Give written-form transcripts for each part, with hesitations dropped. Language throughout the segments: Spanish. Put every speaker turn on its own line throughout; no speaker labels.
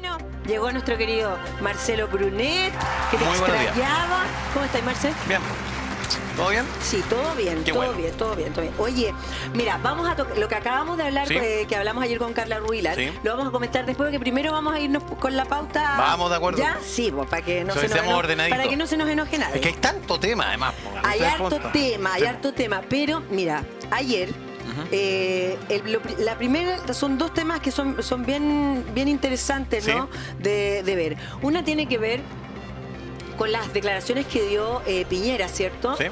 Bueno, llegó nuestro querido Marcelo Brunet, que te
Muy buenos días.
extrañaba. ¿Cómo estás, Marcelo?
Bien. ¿Todo bien?
Sí, todo bien,
Qué
todo
bueno.
bien, todo bien, todo bien. Oye, mira, vamos a tocar lo que acabamos de hablar,
Sí.
que hablamos ayer con Carla Ruilar,
Sí.
lo vamos a comentar después, porque primero vamos a irnos con la pauta.
Vamos, de acuerdo.
¿Ya? Sí, pues, para que no
Eso
se nos
seamos
enoje,
ordenaditos.
para que no se nos enoje nadie.
Es que hay tanto tema, además.
Hay
¿Ustedes
harto
cómo están?
tema, hay
Sí.
harto tema, pero mira, ayer la primera son dos temas que son bien interesantes, ¿no? De ver. Una tiene que ver con las declaraciones que dio Piñera, ¿cierto?
Sí.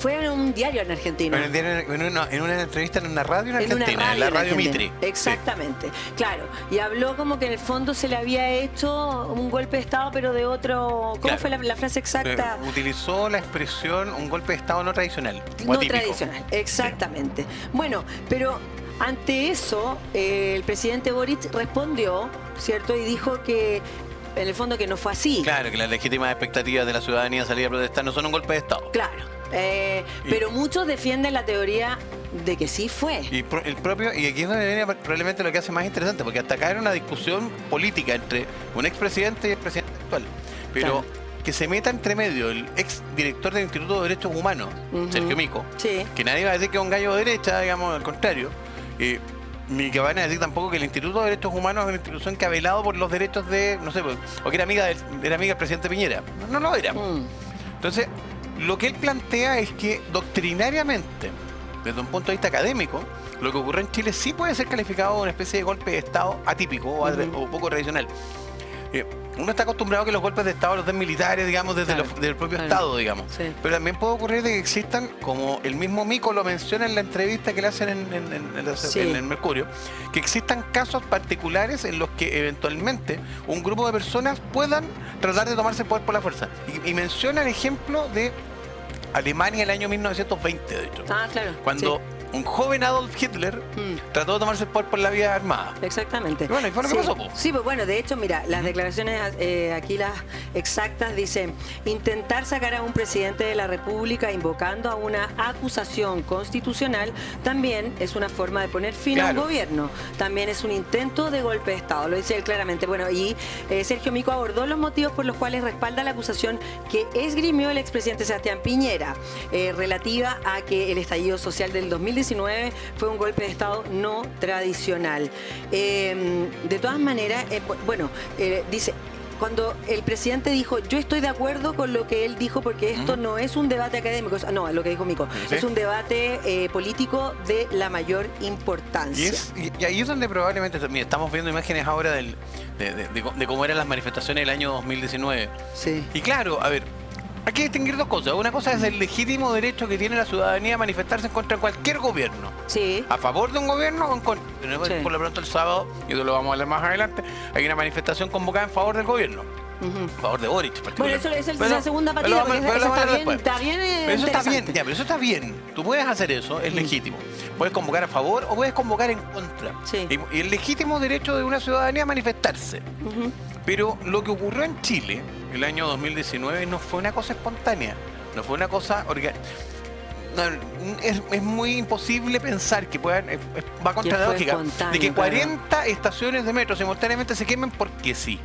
Fue en un diario en Argentina.
En una entrevista en una radio en
En una
Argentina, en la radio
argentina.
Mitre.
Exactamente, claro. Y habló como que en el fondo se le había hecho un golpe de Estado, pero de otro... ¿Cómo
Claro.
fue la frase exacta?
Utilizó la expresión un golpe de Estado no tradicional. o
No
atípico.
tradicional, exactamente. Bueno, pero ante eso, el presidente Boric respondió, ¿cierto? Y dijo que en el fondo que no fue así.
Claro, que las legítimas expectativas de la ciudadanía de salir a protestar no son un golpe de Estado.
Claro. Pero muchos defienden la teoría de que sí fue.
Y el propio, y aquí es donde viene probablemente lo que hace más interesante, porque hasta acá era una discusión política entre un expresidente y el presidente actual. Pero
Claro.
que se meta entre medio el ex director del Instituto de Derechos Humanos,
Ujú.
Sergio Mico,
Sí.
que nadie va a decir que es un gallo de derecha, digamos, al contrario. Ni que van a decir tampoco que el Instituto de Derechos Humanos es una institución que ha velado por los derechos de, no sé, o que era amiga del presidente Piñera. No lo era. Entonces, lo que él plantea es que doctrinariamente, desde un punto de vista académico, lo que ocurre en Chile sí puede ser calificado como una especie de golpe de Estado atípico o poco tradicional. Uno está acostumbrado a que los golpes de Estado los den militares, digamos, desde
Claro,
del propio
claro.
Estado, digamos.
Sí.
Pero también puede ocurrir de que existan, como el mismo Mico lo menciona en la entrevista que le hacen
Sí.
en el Mercurio, que existan casos particulares en los que eventualmente un grupo de personas puedan tratar de tomarse el poder por la fuerza. Y menciona el ejemplo de Alemania en el año 1920, de hecho.
Ah, claro.
Cuando un joven Adolf Hitler trató de tomarse el poder por la vía armada.
Exactamente.
Y bueno, ¿y fue lo que pasó, po?
Sí, pues bueno, de hecho, mira, las declaraciones aquí, las exactas, dicen: intentar sacar a un presidente de la República invocando a una acusación constitucional también es una forma de poner fin a un
Claro.
gobierno. También es un intento de golpe de Estado, lo dice él claramente. Bueno, y Sergio Mico abordó los motivos por los cuales respalda la acusación que esgrimió el expresidente Sebastián Piñera, relativa a que el estallido social del 2019 fue un golpe de Estado no tradicional. De todas maneras, dice, cuando el presidente dijo: yo estoy de acuerdo con lo que él dijo, porque esto no es un debate académico, no, es lo que dijo Mico,
¿Sí?
es un debate político de la mayor importancia.
Y ahí es donde probablemente, mira, estamos viendo imágenes ahora de cómo eran las manifestaciones del año 2019.
Sí.
Y claro, a ver, hay que distinguir dos cosas. Una cosa es el legítimo derecho que tiene la ciudadanía a manifestarse en contra de cualquier gobierno.
Sí.
A favor de un gobierno o en contra.
Sí.
Por lo pronto el sábado, y eso lo vamos a hablar más adelante, hay una manifestación convocada en favor del gobierno. A favor de Boric,
Bueno,
particularmente.
eso es la segunda
pero
partida,
vamos-
porque
pero
eso
lo vamos a
está
hablar
bien,
después.
está bien
Pero eso está bien,
interesante.
ya, pero eso está bien. Tú puedes hacer eso, es legítimo. Puedes convocar a favor o puedes convocar en contra.
Sí.
Y el legítimo derecho de una ciudadanía a manifestarse. Pero lo que ocurrió en Chile el año 2019 no fue una cosa espontánea, no fue una cosa es muy imposible pensar que puedan, va contra
Que
la
fue
lógica,
espontáneo,
de que
claro.
40 estaciones de metro simultáneamente se quemen porque sí.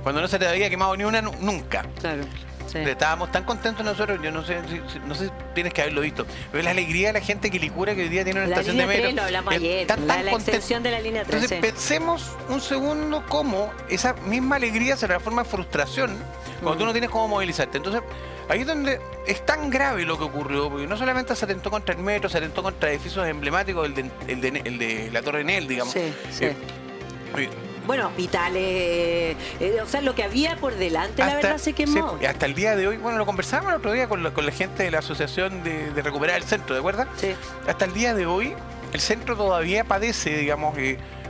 Cuando no se te había quemado ni una nunca.
Claro. Sí.
Estábamos tan contentos nosotros, yo no sé si tienes que haberlo visto, pero la alegría de la gente que Licura que hoy día tiene una
La
estación de
línea
metro.
3 lo hablamos ayer,
Están
la
tan contentos.
extensión de la línea 3.
Entonces pensemos un segundo cómo esa misma alegría se transforma en frustración cuando tú no tienes cómo movilizarte. Entonces ahí es donde es tan grave lo que ocurrió, porque no solamente se atentó contra el metro, se atentó contra edificios emblemáticos, el de la Torre Enel, digamos.
Sí, sí.
Oye,
Bueno, hospitales, o sea, lo que había por delante, la verdad, se quemó.
sí, hasta el día de hoy, bueno, lo conversábamos el otro día con la gente de la Asociación de Recuperar el Centro, ¿de acuerdo?
Sí.
Hasta el día de hoy, el centro todavía padece, digamos,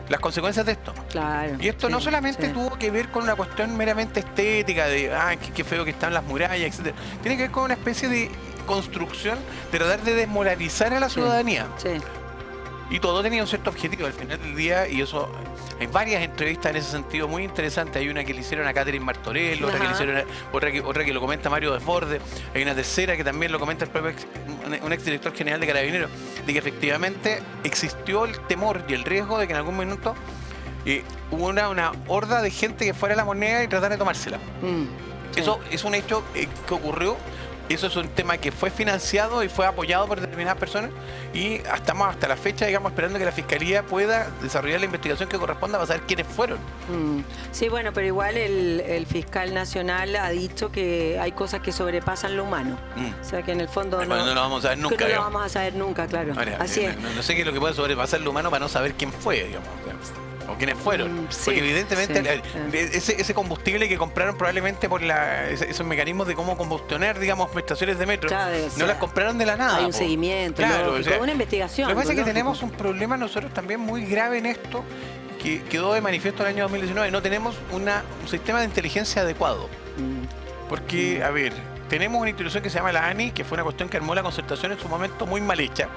las consecuencias de esto.
Claro.
Y esto
sí,
no solamente
sí.
tuvo que ver con una cuestión meramente estética, de, qué feo que están las murallas, etc. Tiene que ver con una especie de construcción de tratar de desmoralizar a la ciudadanía.
Sí.
Y todo tenía un cierto objetivo al final del día, y eso, hay varias entrevistas en ese sentido muy interesantes. Hay una que le hicieron a Catherine Martorell, otra que le hicieron otra que lo comenta Mario Desbordes, hay una tercera que también lo comenta el propio un exdirector general de Carabineros, de que efectivamente existió el temor y el riesgo de que en algún minuto hubo una horda de gente que fuera a la moneda y tratar de tomársela.
Sí.
Eso es un hecho que ocurrió. Eso es un tema que fue financiado y fue apoyado por determinadas personas y estamos hasta la fecha, digamos, esperando que la Fiscalía pueda desarrollar la investigación que corresponda para saber quiénes fueron.
Sí, bueno, pero igual el fiscal nacional ha dicho que hay cosas que sobrepasan lo humano. O sea, que en el fondo
no lo vamos a saber nunca.
Que no lo vamos a saber nunca, claro.
Ahora,
así es.
No sé qué es lo que puede sobrepasar lo humano para no saber quién fue, digamos. O quiénes fueron.
Sí,
porque evidentemente
sí.
ese combustible que compraron probablemente por esos mecanismos de cómo combustionar, digamos, estaciones de metro,
Claro,
no las compraron de la nada.
Hay un seguimiento,
claro,
lógico, una investigación.
Lo que pasa es que
lógico.
tenemos un problema nosotros también muy grave en esto, que quedó de manifiesto el año 2019. No tenemos un sistema de inteligencia adecuado. Porque, a ver, tenemos una institución que se llama la ANI, que fue una cuestión que armó la concertación en su momento muy mal hecha,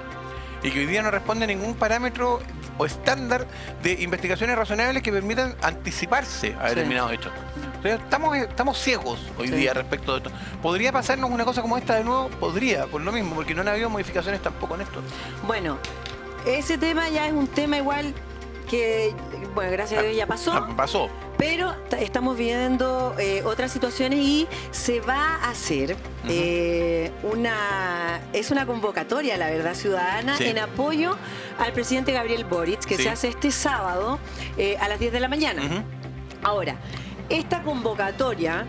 y que hoy día no responde a ningún parámetro o estándar de investigaciones razonables que permitan anticiparse a determinados hechos. Entonces, estamos ciegos hoy día respecto de esto. ¿Podría pasarnos una cosa como esta de nuevo? Podría, por lo mismo, porque no han habido modificaciones tampoco en esto.
Bueno, ese tema ya es un tema igual que, bueno, gracias a Dios ya pasó.
Pasó.
Pero estamos viendo otras situaciones y se va a hacer una convocatoria, la verdad, ciudadana en apoyo al presidente Gabriel Boric, que se hace este sábado a las 10 de la mañana. Ahora, esta convocatoria,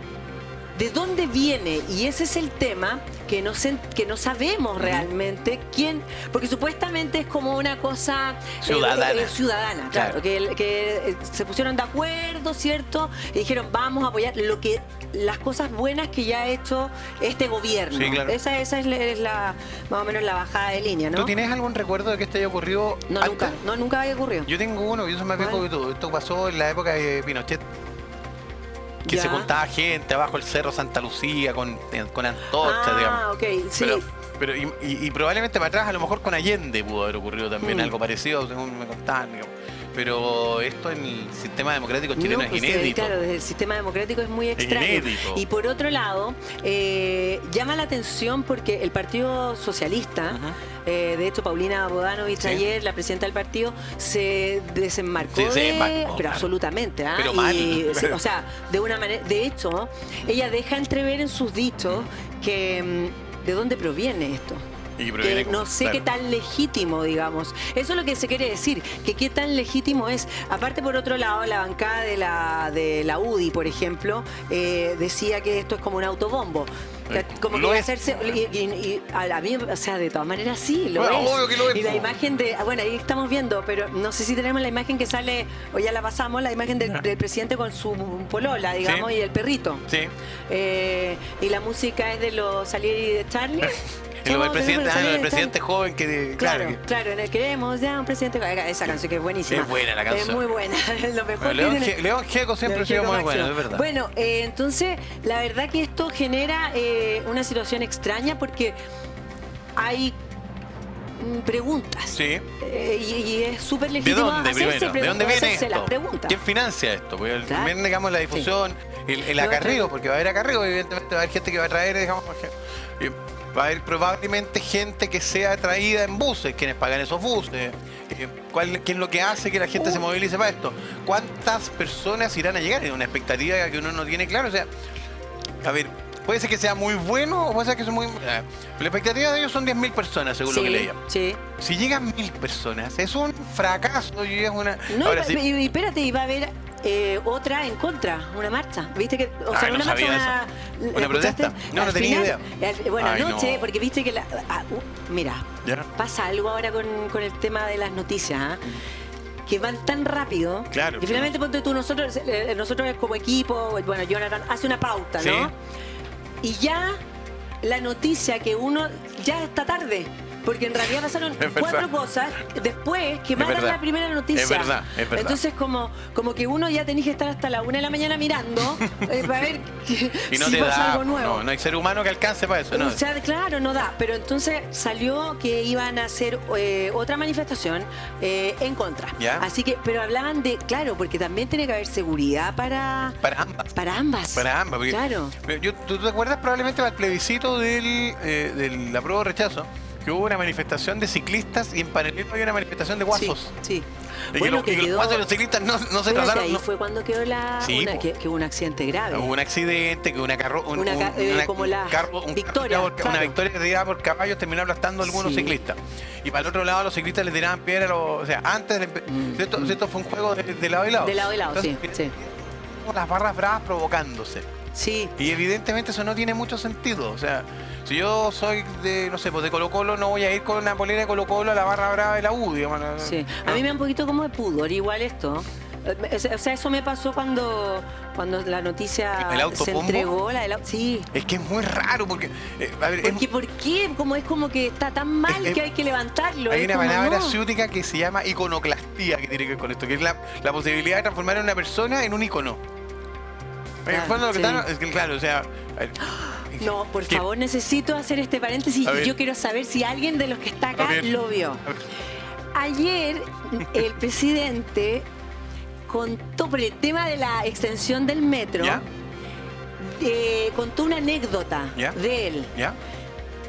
¿de dónde viene? Y ese es el tema que no sabemos realmente quién, porque supuestamente es como una cosa ciudadana, claro. Que se pusieron de acuerdo, ¿cierto? Y dijeron, vamos a apoyar las cosas buenas que ya ha hecho este gobierno.
Sí, claro.
Esa es más o menos la bajada de línea, ¿no?
¿Tú tienes algún recuerdo de que esto haya ocurrido antes?
Nunca había ocurrido.
Yo tengo uno, yo soy más viejo que tú. Esto pasó en la época de Pinochet. Que se juntaba gente abajo el Cerro Santa Lucía con antorchas, digamos.
Ok, sí.
Pero y probablemente para atrás, a lo mejor con Allende pudo haber ocurrido también algo parecido, según me contaban, digamos. Pero esto en el sistema democrático chileno es inédito.
Claro, desde el sistema democrático es muy extraño.
Inédito.
Y por otro lado, llama la atención porque el Partido Socialista, de hecho Paulina Bodanovich ayer, la presidenta del partido, se desenmarcó, pero absolutamente.
Pero mal.
O sea, de una manera, de hecho, ella deja entrever en sus dichos que de dónde proviene esto. Que no sé qué tan legítimo, digamos. Eso es lo que se quiere decir, que qué tan legítimo es. Aparte, por otro lado, la bancada de la UDI, por ejemplo, decía que esto es como un autobombo. Como que hacerse, y a mí, o sea, de todas maneras sí, lo es.
Obvio que lo es.
Y la imagen bueno, ahí estamos viendo, pero no sé si tenemos la imagen que sale, o ya la pasamos, la imagen del presidente con su polola, digamos, y el perrito.
Sí.
Y la música es de los Salieri de Charlie.
Lo del presidente joven que...
Claro, queremos ya un presidente... Esa canción que es buenísima.
Es buena la canción.
Es muy buena. Lo mejor
León Gieco siempre ha sido muy bueno, es verdad.
Bueno, entonces, la verdad que esto genera una situación extraña porque hay preguntas.
Sí.
Y es súper legítimo hacerse
¿De dónde viene esto?
Las preguntas.
¿Quién financia esto? Porque también, digamos, la difusión, el acarreo, porque va a haber acarreo, evidentemente va a haber gente que va a traer, digamos, va a haber probablemente gente que sea traída en buses, quienes pagan esos buses. ¿Qué es lo que hace que la gente se movilice para esto? ¿Cuántas personas irán a llegar? Es una expectativa que uno no tiene claro. O sea, a ver, puede ser que sea muy bueno o puede ser que sea muy... La expectativa de ellos son 10.000 personas, según lo que leía.
Sí.
Si llegan 1.000 personas, es un fracaso y es una...
No,
ahora,
y espérate, y va a haber otra en contra, una marcha. ¿Viste que? O sea,
no
una marcha,
¿Una protesta? No tenía idea.
Bueno, anoche, porque viste que mira, pasa algo ahora con el tema de las noticias, que van tan rápido.
Claro.
Y finalmente, ponte tú, nosotros como equipo, bueno, Jonathan hace una pauta, ¿no? Y ya la noticia que uno ya está tarde. Porque en realidad pasaron 4 cosas después que mandan la primera noticia.
Es verdad.
Entonces, como que uno ya tenés que estar hasta la 1 de la mañana mirando para ver
y no
si
te
pasa algo nuevo.
No hay ser humano que alcance para eso, ¿no?
O sea, claro, no da. Pero entonces salió que iban a hacer otra manifestación en contra.
¿Ya?
Así que, pero hablaban de, claro, porque también tiene que haber seguridad para ambas. Para ambas. Porque, claro.
¿Tú te acuerdas probablemente del plebiscito del apruebo o rechazo? Que hubo una manifestación de ciclistas y en paralelo había una manifestación de guasos.
Sí. Bueno,
y que los cuatro de los ciclistas no se
Espérate,
trataron.
ahí fue cuando quedó
Sí,
que hubo un accidente grave.
Hubo un accidente, que
como la Victoria,
una Victoria tirada por caballos terminó aplastando a algunos ciclistas. Y para el otro lado los ciclistas le tiraban piedra, o sea, antes esto fue un juego de lado y lado.
De lado y lado,
entonces,
sí.
Las barras bravas provocándose.
Sí.
Y evidentemente eso no tiene mucho sentido. O sea, si yo soy de, no sé, pues de Colo-Colo, no voy a ir con una polera de Colo-Colo a la barra brava de la U, digamos.
Sí. A mí me da un poquito como de pudor igual esto. O sea, eso me pasó cuando la noticia se entregó. Sí.
Es que es muy raro porque... a ver,
¿Por qué? Es como que está tan mal que hay que levantarlo.
Hay una palabra ciútica que se llama iconoclastía, que tiene que ver con esto, que es la posibilidad de transformar a una persona en un icono. En el fondo lo que está... Es que, claro, o sea...
No, por favor, necesito hacer este paréntesis y yo quiero saber si alguien de los que está acá lo vio. Ayer el presidente contó por el tema de la extensión del metro, contó una anécdota de él.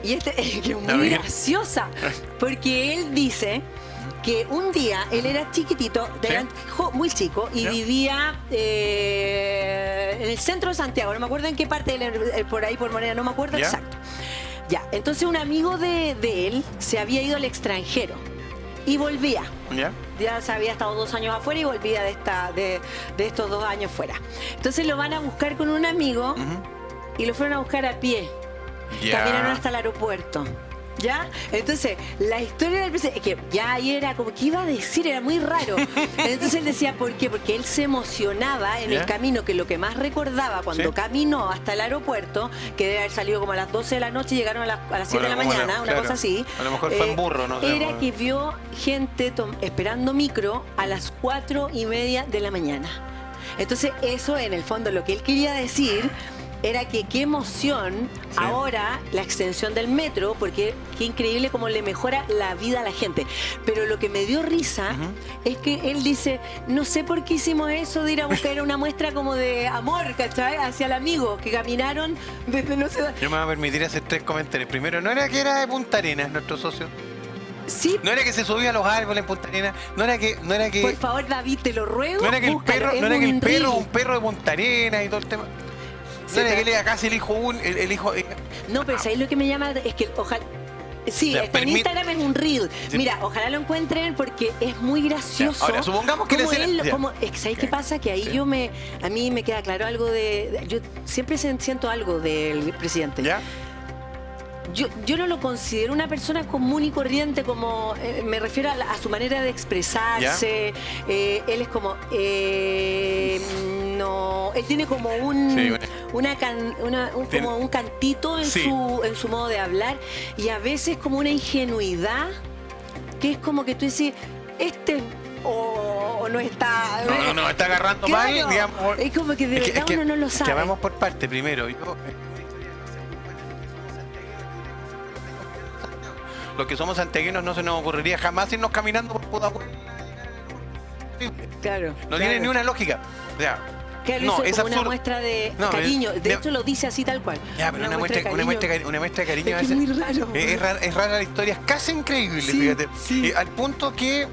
Y que es muy graciosa, porque él dice que un día él era chiquitito, muy chico, y vivía en el centro de Santiago, no me acuerdo en qué parte, por ahí por Moneda, no me acuerdo exacto. Entonces un amigo de él se había ido al extranjero y volvía. Ya se había estado 2 años afuera y volvía de estos 2 años fuera. Entonces lo van a buscar con un amigo y lo fueron a buscar a pie. Caminaron hasta el aeropuerto. ¿Ya? Entonces, la historia del presidente, es que ya ahí era como que iba a decir, era muy raro. Entonces él decía, ¿por qué? Porque él se emocionaba en el camino, que lo que más recordaba cuando caminó hasta el aeropuerto, que debe haber salido como a las 12 de la noche, llegaron a las 7 de la mañana, una cosa así.
A lo mejor fue en burro, no sé.
Era que vio gente esperando micro a las 4:30 de la mañana. Entonces, eso en el fondo lo que él quería decir era que qué emoción ahora la extensión del metro, porque qué increíble cómo le mejora la vida a la gente. Pero lo que me dio risa es que él dice, no sé por qué hicimos eso de ir a buscar una muestra como de amor, ¿cachai? Hacia el amigo, que caminaron desde no sé dónde.
Yo me voy a permitir hacer 3 comentarios. Primero, no era que era de Punta Arenas nuestro socio.
Sí.
No era que se subía a los árboles en Punta Arenas, no era que...
Por favor, David, te lo ruego.
No era que un perro de Punta Arenas y todo el tema. No era que él era casi el hijo
No, pero ¿sabes lo que me llama? Es que ojalá... Sí, en Instagram es un reel. Mira, ojalá lo encuentren porque es muy gracioso.
Ahora, supongamos que
¿sabes qué pasa? Que ahí a mí me queda claro algo yo siempre siento algo del presidente. Yo no lo considero una persona común y corriente, como me refiero a su manera de expresarse. Él es como no, él tiene como como un cantito en su modo de hablar, y a veces como una ingenuidad que es como que tú dices, o no está...
No, está agarrando mal, digamos.
Es como que de verdad uno no lo sabe.
Que vamos por parte primero. Los que somos santiaguinos no se nos ocurriría jamás irnos caminando por Pudahuel. No tiene ni una lógica. O sea,
no, es como una muestra de cariño. De hecho, lo dice así tal cual.
Pero una muestra de cariño
es muy raro.
Es rara la historia, es casi increíble, fíjate. Al punto que...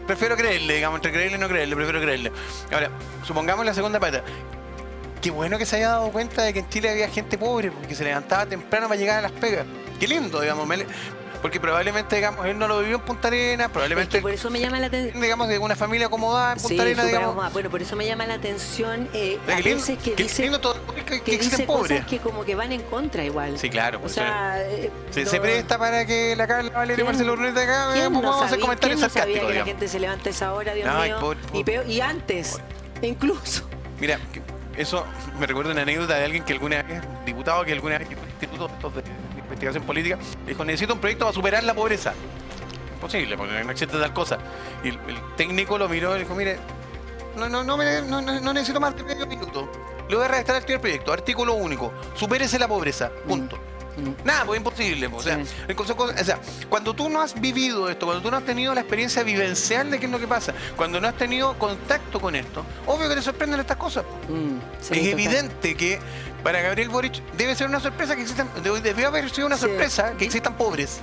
prefiero creerle, digamos, entre creerle y no creerle, prefiero creerle. Ahora, supongamos la segunda pata. Qué bueno que se haya dado cuenta de que en Chile había gente pobre, porque se levantaba temprano para llegar a las pegas. Qué lindo, digamos, porque probablemente, digamos, él no lo vivió en Punta Arenas, probablemente...
Es que por eso me llama la atención...
Digamos, de una familia acomodada en Punta Arenas, digamos...
Bueno, por eso me llama la atención a veces que dice cosas que como que van en contra igual.
Sí, claro.
O sea...
Se presta para que la Carla Valeria y Marcelo Urreta acá, vamos a hacer comentarios sarcásticos,
¿Quién no sabía que la gente se levanta a esa hora, Dios mío? Y antes, incluso.
Mira... Eso me recuerda una anécdota de alguien que alguna vez, diputado que alguna vez en un instituto de investigación política, dijo, necesito un proyecto para superar la pobreza. Imposible, porque no existe tal cosa. Y el técnico lo miró y dijo, mire, no necesito más de medio minuto. Le voy a redactar el primer proyecto, artículo único, supérese la pobreza, punto. Nada, pues imposible. O sea,
Sí.
o sea, cuando tú no has vivido esto, cuando tú no has tenido la experiencia vivencial de qué es lo que pasa, cuando no has tenido contacto con esto, obvio que te sorprenden estas cosas.
Sí,
Es
total.
evidente que para Gabriel Boric debe ser una sorpresa que existan, debió haber sido una
Sí.
sorpresa que existan pobres.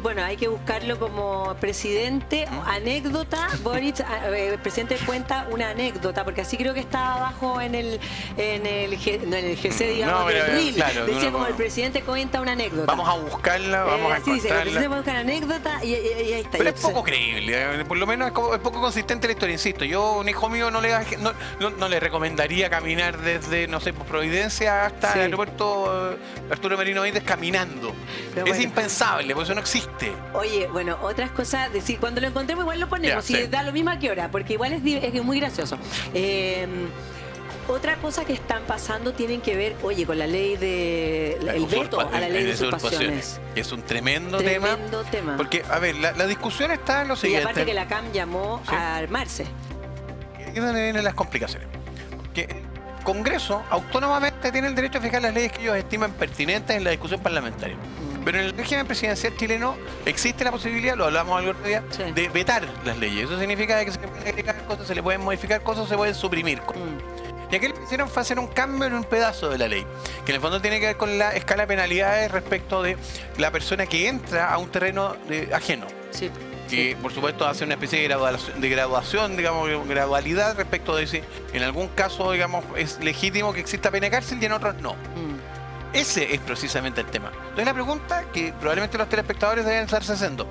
Bueno, hay que buscarlo como presidente. Anécdota, Boric, presidente cuenta una anécdota, porque así creo que estaba abajo en el GC, digamos,
No, pero,
del reel.
claro,
Decía
uno-
como el presidente cuenta una anécdota.
Vamos a buscarla, vamos a
así dice, el
encontrarla.
presidente puede buscar anécdota y ahí está.
Pero
Y
es poco creíble, por lo menos es poco consistente la historia, insisto. Yo, un hijo mío, no le recomendaría caminar desde, no sé, Providencia hasta
Sí.
el aeropuerto Arturo Merino Benítez caminando.
Pero
Es
bueno.
impensable, porque eso no existe.
Oye, bueno, otras cosas, decir, cuando lo encontremos igual lo ponemos,
Ya,
y
sí.
da lo mismo a qué hora, porque igual es muy gracioso. Otra cosa que están pasando tienen que ver, oye, con la ley de el veto a la ley de usurpaciones.
Es un tremendo
Tremendo tema.
Porque, a ver, la discusión está en lo
Y
siguiente.
aparte que la CAM llamó
Sí.
a armarse.
Aquí es donde vienen las complicaciones. Que el Congreso autónomamente tiene el derecho a fijar las leyes que ellos estiman pertinentes en la discusión parlamentaria. Pero en el régimen presidencial chileno existe la posibilidad, lo hablamos algo otro día,
Sí.
de vetar las leyes. Eso significa que se le pueden agregar cosas, se le pueden modificar cosas, se pueden suprimir cosas. Y aquí lo que hicieron fue hacer un cambio en un pedazo de la ley, que en el fondo tiene que ver con la escala de penalidades respecto de la persona que entra a un terreno ajeno.
Sí.
Que por supuesto hace una especie de graduación, digamos, gradualidad respecto de si en algún caso, digamos, es legítimo que exista pena de cárcel y en otros no. Ese es precisamente el tema. Entonces la pregunta que probablemente los telespectadores deben estarse haciendo,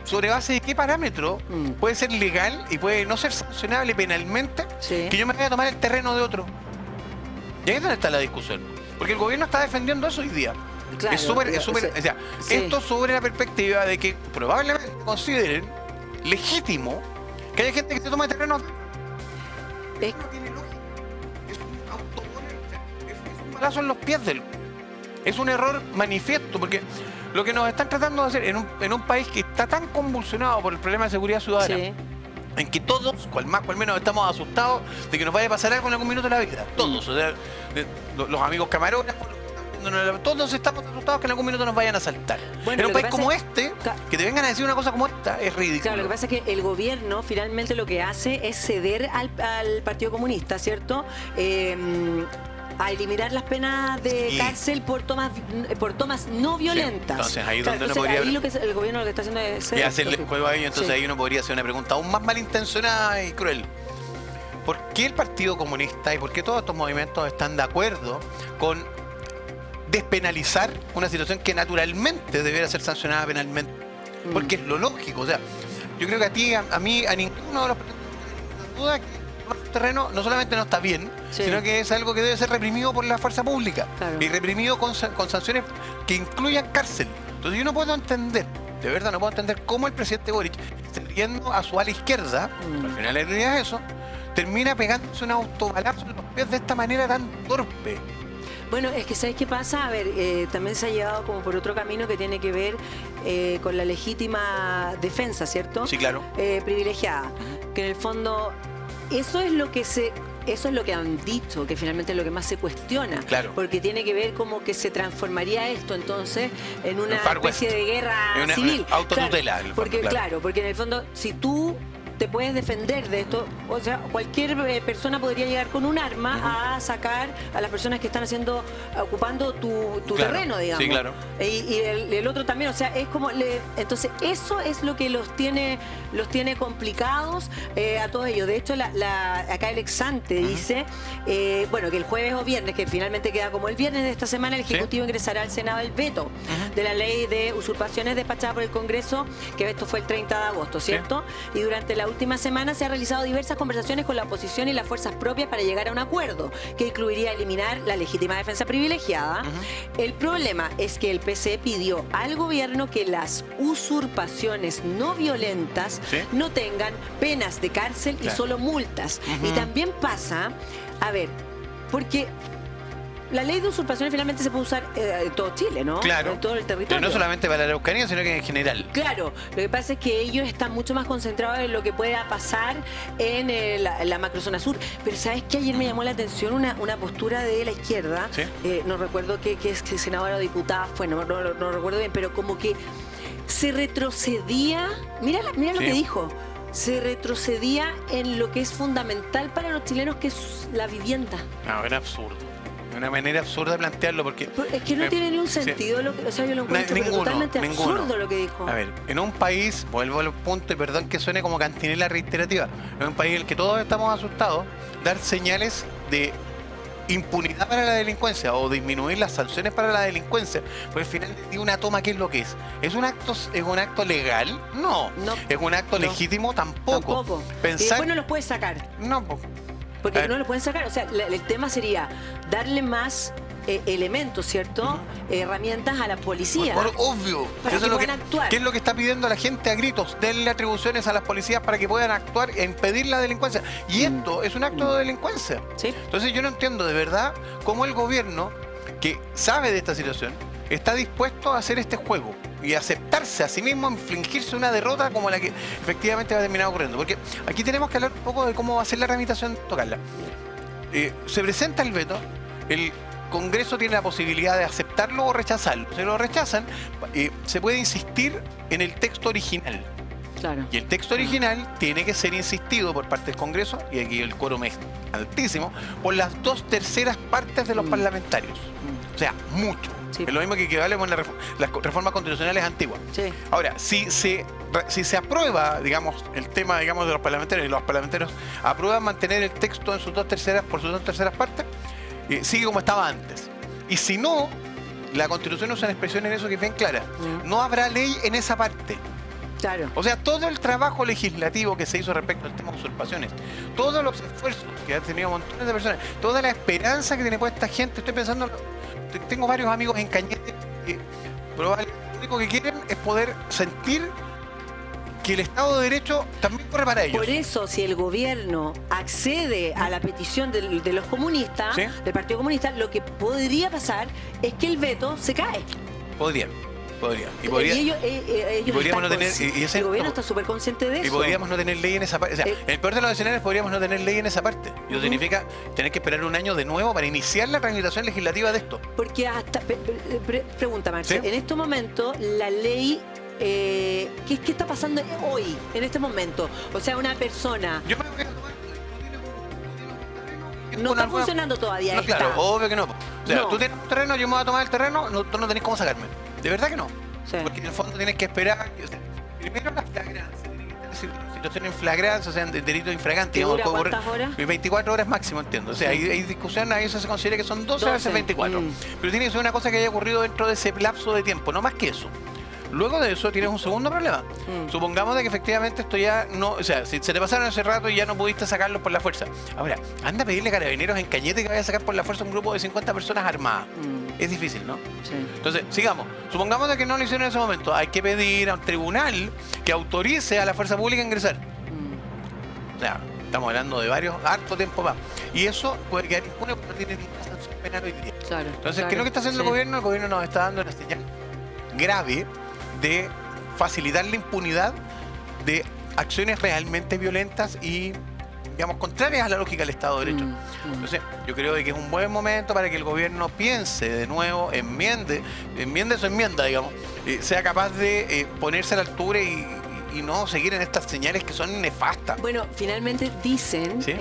¿sobre base de qué parámetro puede ser legal y puede no ser sancionable penalmente
Sí.
que yo me vaya a tomar el terreno de otro? Y ahí es donde está la discusión. Porque el gobierno está defendiendo eso hoy día.
Claro,
es súper,
o sea, sí.
esto sobre la perspectiva de que probablemente consideren legítimo que haya gente que se toma de terreno.
Es-
No tiene lógica. Es un autogol, o sea, es un balazo en los pies del. Es un error manifiesto, porque lo que nos están tratando de hacer en un país que está tan convulsionado por el problema de seguridad ciudadana,
Sí.
en que todos, cual más, cual menos, estamos asustados de que nos vaya a pasar algo en algún minuto de la vida. Todos, o sea, los amigos camarógrafos, todos estamos asustados que en algún minuto nos vayan a asaltar.
Bueno,
En un
lo que
país
pasa
como
es-
este, que te vengan a decir una cosa como esta, es ridículo.
Claro, lo que pasa es que el gobierno finalmente lo que hace es ceder al Partido Comunista, ¿cierto? A eliminar las penas de
Sí.
cárcel por tomas no violentas.
Entonces, ahí donde uno
entonces,
podría
ahí
hablar-
lo que el gobierno lo que está haciendo es
Y
ceder
hacerle
esto.
juego a ellos, entonces
Sí.
ahí uno podría hacer una pregunta aún más malintencionada y cruel. ¿Por qué el Partido Comunista y por qué todos estos movimientos están de acuerdo con despenalizar una situación que naturalmente debiera ser sancionada penalmente? Porque es lo lógico. O sea, yo creo que a mí, a ninguno de los duda que el terreno no solamente no está bien,
Sí.
sino que es algo que debe ser reprimido por la fuerza pública.
Claro.
Y reprimido con sanciones que incluyan cárcel. Entonces yo no puedo entender, de verdad no puedo entender cómo el presidente Boric, yendo a su ala izquierda, al final en realidad es eso, termina pegándose un autobalazo en los pies de esta manera tan torpe.
Bueno, es que ¿sabes qué pasa? A ver, también se ha llevado como por otro camino que tiene que ver con la legítima defensa, ¿cierto?
Sí, claro.
Privilegiada. Que en el fondo, eso es lo que han dicho, que finalmente es lo que más se cuestiona.
Claro.
Porque tiene que ver como que se transformaría esto entonces en una
Un Far
especie
West.
de guerra
En una
civil.
autotutela, en el fondo,
Porque,
claro.
claro, porque en el fondo, si tú te puedes defender de esto, o sea, cualquier persona podría llegar con un arma a sacar a las personas que están ocupando tu
Claro.
terreno, digamos.
Sí, claro.
Y el otro también, o sea, es como entonces eso es lo que los tiene complicados a todos ellos. De hecho, acá el ex-ante dice, bueno, que el jueves o viernes, que finalmente queda como el viernes de esta semana, el Ejecutivo ingresará al Senado el veto de la ley de usurpaciones despachada por el Congreso, que esto fue el 30 de agosto, ¿cierto? Y durante la última semana se han realizado diversas conversaciones con la oposición y las fuerzas propias para llegar a un acuerdo que incluiría eliminar la legítima defensa privilegiada. El problema es que el PCE pidió al gobierno que las usurpaciones no violentas
¿Sí?
no tengan penas de cárcel y
Claro.
solo multas. Y también pasa, a ver, porque la ley de usurpaciones finalmente se puede usar en todo Chile, ¿no?
Claro.
En todo el territorio.
Pero no solamente para la Araucanía, sino que en general.
Claro, lo que pasa es que ellos están mucho más concentrados en lo que pueda pasar en la macrozona sur. Pero ¿sabes qué? Ayer me llamó la atención una postura de la izquierda.
¿Sí?
No recuerdo qué senadora o diputada fue, no recuerdo bien, pero como que se retrocedía. Mira lo
Sí.
que dijo. Se retrocedía en lo que es fundamental para los chilenos, que es la vivienda.
No, era absurdo. Una manera absurda de plantearlo porque...
Es que no tiene ni un sentido,
sí.
o sea, yo lo encuentro pero totalmente absurdo lo que dijo.
A ver, en un país, vuelvo al punto y perdón que suene como cantinela reiterativa, en un país en el que todos estamos asustados, dar señales de impunidad para la delincuencia o disminuir las sanciones para la delincuencia, pues al final de una toma, ¿qué es lo que es? ¿Es un acto legal? No. ¿Es un acto legítimo? Tampoco.
Y
Pensar...
después no los puedes sacar.
No, pues...
Porque no lo pueden sacar. O sea, el tema sería darle más elementos, ¿cierto? Herramientas a la policía.
Obvio.
Para
Eso
que
es lo
puedan actuar.
¿Qué es lo que está pidiendo la gente a gritos? Denle atribuciones a las policías para que puedan actuar e impedir la delincuencia. Y esto es un acto de delincuencia.
¿Sí?
Entonces yo no entiendo de verdad cómo el gobierno, que sabe de esta situación, está dispuesto a hacer este juego y aceptarse a sí mismo, infligirse una derrota como la que efectivamente va a terminar ocurriendo. Porque aquí tenemos que hablar un poco de cómo va a ser la tramitación, tocarla. Se presenta el veto, el Congreso tiene la posibilidad de aceptarlo o rechazarlo. Si lo rechazan, se puede insistir en el texto original.
Claro.
Y el texto original tiene que ser insistido por parte del Congreso, y aquí el quórum es altísimo, por las 2/3 partes de los parlamentarios. O sea, mucho.
Sí.
Es lo mismo que equivale con las reformas constitucionales antiguas.
Sí.
Ahora, si se aprueba, digamos, el tema, digamos, de los parlamentarios, y los parlamentarios aprueban mantener el texto en sus 2/3 partes, sigue como estaba antes. Y si no, la Constitución usa una expresión en eso que es bien clara. No habrá ley en esa parte.
Claro.
O sea, todo el trabajo legislativo que se hizo respecto al tema de usurpaciones, todos los esfuerzos que han tenido montones de personas, toda la esperanza que tiene puesta gente, estoy pensando, tengo varios amigos en Cañete que probablemente lo único que quieren es poder sentir que el Estado de Derecho también corre para ellos.
Por eso, si el gobierno accede a la petición de los comunistas,
¿Sí?
del Partido Comunista, lo que podría pasar es que el veto se cae.
Podría.
Y ellos
podríamos
están
no tener...
el gobierno está súper consciente de eso.
Y podríamos no tener ley en esa parte. O sea, en el peor de los escenarios podríamos no tener ley en esa parte. Y eso significa tener que esperar un año de nuevo para iniciar la tramitación legislativa de esto.
Porque hasta... pregunta, Marcel,
¿Sí?
en este momento la ley... ¿qué está pasando hoy, en este momento? O sea, una persona...
Yo me voy a tomar...
No está funcionando todavía.
No, claro, obvio que no. O sea,
No.
tú tienes un terreno, yo me voy a tomar el terreno, tú no tenés cómo sacarme. De verdad que no.
Sí.
Porque en el fondo tienes que esperar. O sea, primero la flagrancia. Tiene que estar situación en flagrancia, o sea, en delito infragante.
¿Que dura
puede
cuántas horas?
24 horas máximo, entiendo. O sea, hay discusión, a eso se considera que son 12 a veces 24. Pero tiene que ser una cosa que haya ocurrido dentro de ese lapso de tiempo, no más que eso. Luego de eso tienes un segundo problema. Supongamos de que efectivamente esto ya no... O sea, si se te pasaron ese rato y ya no pudiste sacarlos por la fuerza. Ahora, anda a pedirle a Carabineros en Cañete que vaya a sacar por la fuerza un grupo de 50 personas armadas. Es difícil, ¿no?
Sí.
Entonces, sigamos. Supongamos de que no lo hicieron en ese momento. Hay que pedir a un tribunal que autorice a la fuerza pública a ingresar. O sea, estamos hablando de harto tiempo más. Y eso puede quedar impune porque no tiene ninguna sanción penal hoy día.
Claro.
Entonces, ¿qué es lo que está haciendo el gobierno? El gobierno nos está dando una señal grave de facilitar la impunidad de acciones realmente violentas y, digamos, contrarias a la lógica del Estado de Derecho. Entonces, yo creo que es un buen momento para que el gobierno piense de nuevo, enmiende su enmienda, digamos, sea capaz de ponerse a la altura y no seguir en estas señales que son nefastas.
Bueno, finalmente dicen
¿Sí?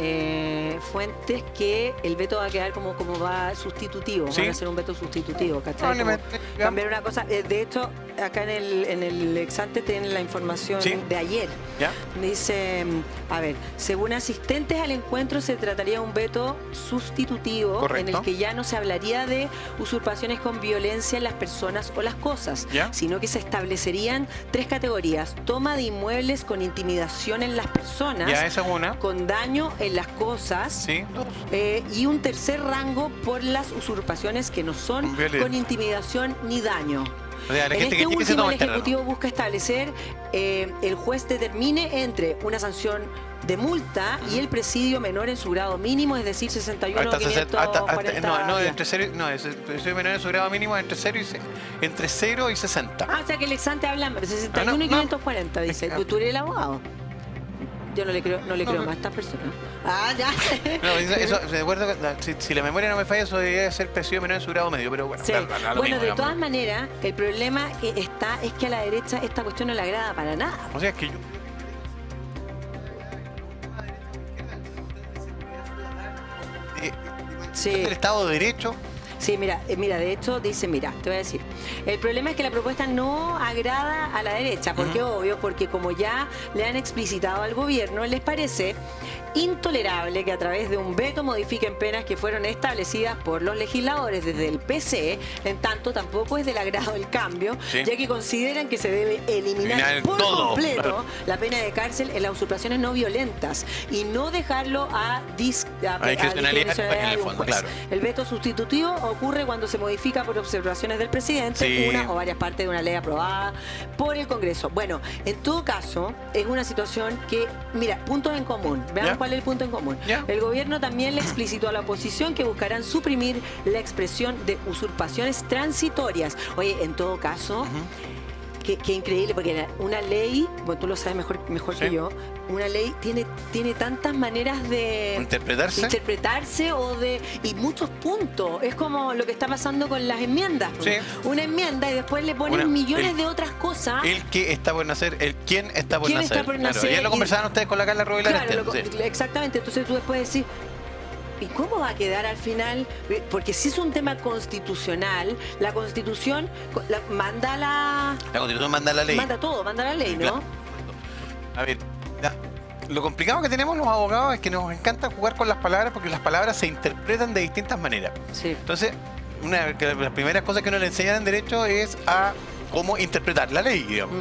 fuentes que el veto va a quedar como va sustitutivo.
¿Sí?
Va a ser un veto sustitutivo, ¿cachai?
Probablemente,
Como cambiar una cosa. De hecho, acá en el exante tienen la información
¿Sí?
de ayer.
¿Ya?
Dice, a ver, según asistentes al encuentro se trataría de un veto sustitutivo.
Correcto.
En el que ya no se hablaría de usurpaciones con violencia en las personas o las cosas,
¿Ya?
sino que se establecerían 3 categorías: toma de inmuebles con intimidación en las personas,
Ya, esa es una.
con daño en las cosas,
Sí, dos.
y un tercer rango por las usurpaciones que no son
Violencia.
con intimidación ni daño.
O sea, la
En
gente
este
que se
último,
toma
el
el terreno.
Ejecutivo busca establecer, el juez determine entre una sanción de multa y el presidio menor en su grado mínimo, es decir, 61.540
no,
días.
entre 0, no, el presidio menor en su grado mínimo es entre 0 y 60.
Ah, o sea que el ex ante habla 61 y
no.
540, dice. ¿Tú eres el abogado? Yo no le creo más a estas personas. Ah, ya.
No, eso, de acuerdo, si la memoria no me falla, eso debería ser presidio menor en su grado medio, pero bueno.
Sí.
Da lo
Bueno,
mismo,
de
digamos.
todas maneras, el problema es que a la derecha esta cuestión no le agrada para nada.
O sea, es que yo...
Sí.
El Estado de Derecho...
Sí, mira, de hecho dice, mira, te voy a decir, el problema es que la propuesta no agrada a la derecha, porque obvio, porque como ya le han explicitado al gobierno, les parece intolerable que a través de un veto modifiquen penas que fueron establecidas por los legisladores desde el PCE, en tanto tampoco es del agrado el cambio,
Sí.
ya que consideran que se debe eliminar por
todo,
completo
claro.
la pena de cárcel en las usurpaciones no violentas y no dejarlo a
discrecionalidad en el
de un
fondo,
juez.
claro.
El veto sustitutivo ocurre cuando se modifica por observaciones del presidente
Sí.
una o varias partes de una ley aprobada por el Congreso. Bueno, en todo caso, es una situación que, mira, puntos en común. Veamos
¿Ya?
cuál es el punto en común.
¿Ya?
El gobierno también le explicitó a la oposición que buscarán suprimir la expresión de usurpaciones transitorias. Oye, en todo caso... Qué increíble, porque una ley, bueno, tú lo sabes mejor
Sí.
que yo, una ley tiene tantas maneras de interpretarse y muchos puntos. Es como lo que está pasando con las enmiendas.
Sí.
Una enmienda y después le ponen millones de otras cosas.
El que está por nacer, el quién está por
¿Quién
nacer.
está por
Claro,
nacer?
ya lo conversaban ustedes con la Carla Rubilar.
Claro, exactamente. Entonces tú después decís, ¿y cómo va a quedar al final? Porque si es un tema constitucional, la Constitución manda
La Constitución manda la ley.
manda todo, manda la ley, ¿no?
Claro. A ver, lo complicado que tenemos los abogados es que nos encanta jugar con las palabras porque las palabras se interpretan de distintas maneras.
Sí.
Entonces, una de las primeras cosas que uno le enseñan en Derecho es a cómo interpretar la ley, digamos.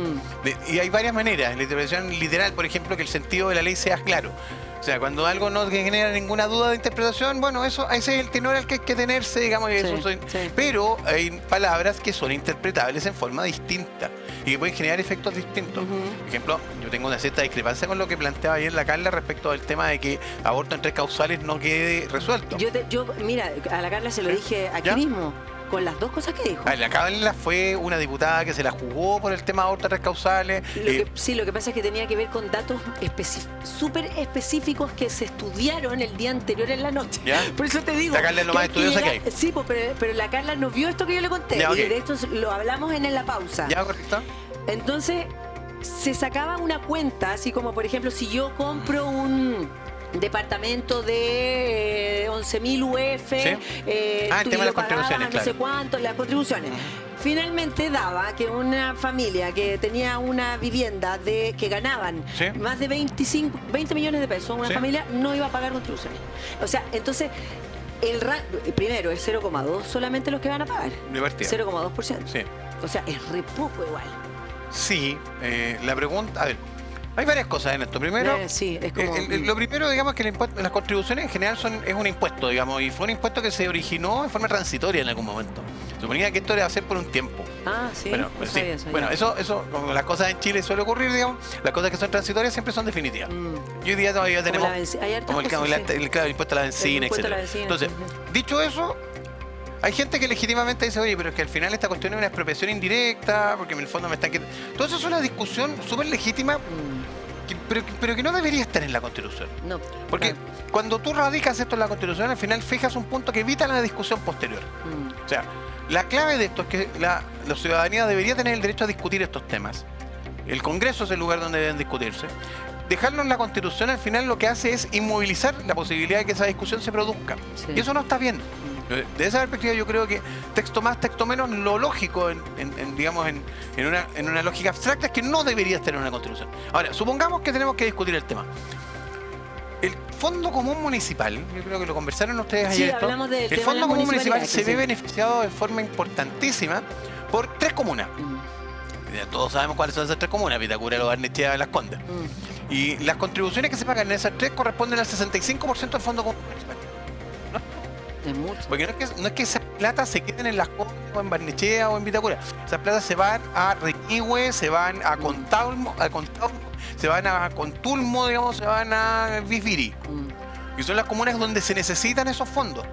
Y hay varias maneras. En la interpretación literal, por ejemplo, que el sentido de la ley sea claro. O sea, cuando algo no genera ninguna duda de interpretación, bueno, ese es el tenor al que hay que tenerse, digamos. Y
Sí,
eso
sí.
Pero hay palabras que son interpretables en forma distinta y que pueden generar efectos distintos. Por ejemplo, yo tengo una cierta discrepancia con lo que planteaba ayer la Carla respecto del tema de que aborto en 3 causales no quede resuelto.
Mira, a la Carla se lo
¿Sí?
dije aquí
¿Ya?
mismo, con las dos cosas que dijo.
La Carla fue una diputada que se la jugó por el tema de aborto en 3 causales.
Lo que pasa es que tenía que ver con datos súper específicos que se estudiaron el día anterior en la noche.
¿Ya?
Por eso te digo.
La Carla es lo más estudiosa que hay.
Sí, pero la Carla no vio esto que yo le conté.
Ya, ok.
Y de esto lo hablamos en la pausa.
¿Ya, correcto?
Entonces, se sacaba una cuenta, así como, por ejemplo, si yo compro un departamento de 11.000 UF,
Sí. El
tú
tema de
lo
las
pagabas
contribuciones,
no sé
claro.
cuánto, las contribuciones. Finalmente daba que una familia que tenía una vivienda que ganaban
Sí.
más de 20 millones de pesos, una
Sí.
familia no iba a pagar contribuciones. O sea, entonces, primero, es 0,2 solamente los que van a pagar.
De partida.
0,2%.
Sí.
O sea, es re poco igual.
Sí, la pregunta, a ver, hay varias cosas en esto. Primero,
Sí, es como...
lo primero, digamos, que las contribuciones en general es un impuesto, digamos, y fue un impuesto que se originó en forma transitoria en algún momento. Suponía que esto iba a ser por un tiempo.
Ah, sí.
Bueno,
no
sí.
sabía eso,
Bueno,
ya.
eso, como las cosas en Chile suele ocurrir, digamos, las cosas que son transitorias siempre son definitivas. Y hoy día todavía tenemos
hay hartas
como el
cosas, sí.
claro, el impuesto a la benzina,
impuesto a la
etcétera.
benzina,
Entonces, dicho eso, hay gente que legítimamente dice, oye, pero es que al final esta cuestión es una expropiación indirecta, porque en el fondo me están quitando. Todo eso es una discusión súper legítima, pero que no debería estar en la Constitución.
No.
Porque cuando tú radicas esto en la Constitución, al final fijas un punto que evita la discusión posterior. O sea, la clave de esto es que la ciudadanía debería tener el derecho a discutir estos temas. El Congreso es el lugar donde deben discutirse. Dejarlo en la Constitución al final lo que hace es inmovilizar la posibilidad de que esa discusión se produzca.
Sí.
Y eso no está bien. De esa perspectiva yo creo que texto más, texto menos, lo lógico digamos, en una lógica abstracta es que no debería estar en una Constitución. Ahora, supongamos que tenemos que discutir el tema. El Fondo Común Municipal, yo creo que lo conversaron ustedes
Sí,
ayer.
hablamos del
El
tema de
Fondo
la
Común Municipal
municipalidad,
se ve
sí.
beneficiado de forma importantísima por 3 comunas. Ya todos sabemos cuáles son esas 3 comunas: Vitacura, Lo Barnechea y Las Condes. Y las contribuciones que se pagan en esas 3 corresponden al 65% del Fondo Común Municipal.
Es mucho.
Porque no es que esas plata se queden en Las Condes o en Barnechea o en Vitacura. Esas platas se van a Reñigüe, se van a Contalmo, se van a Contulmo, digamos, se van a Vifiri. Y son las comunas donde se necesitan esos fondos.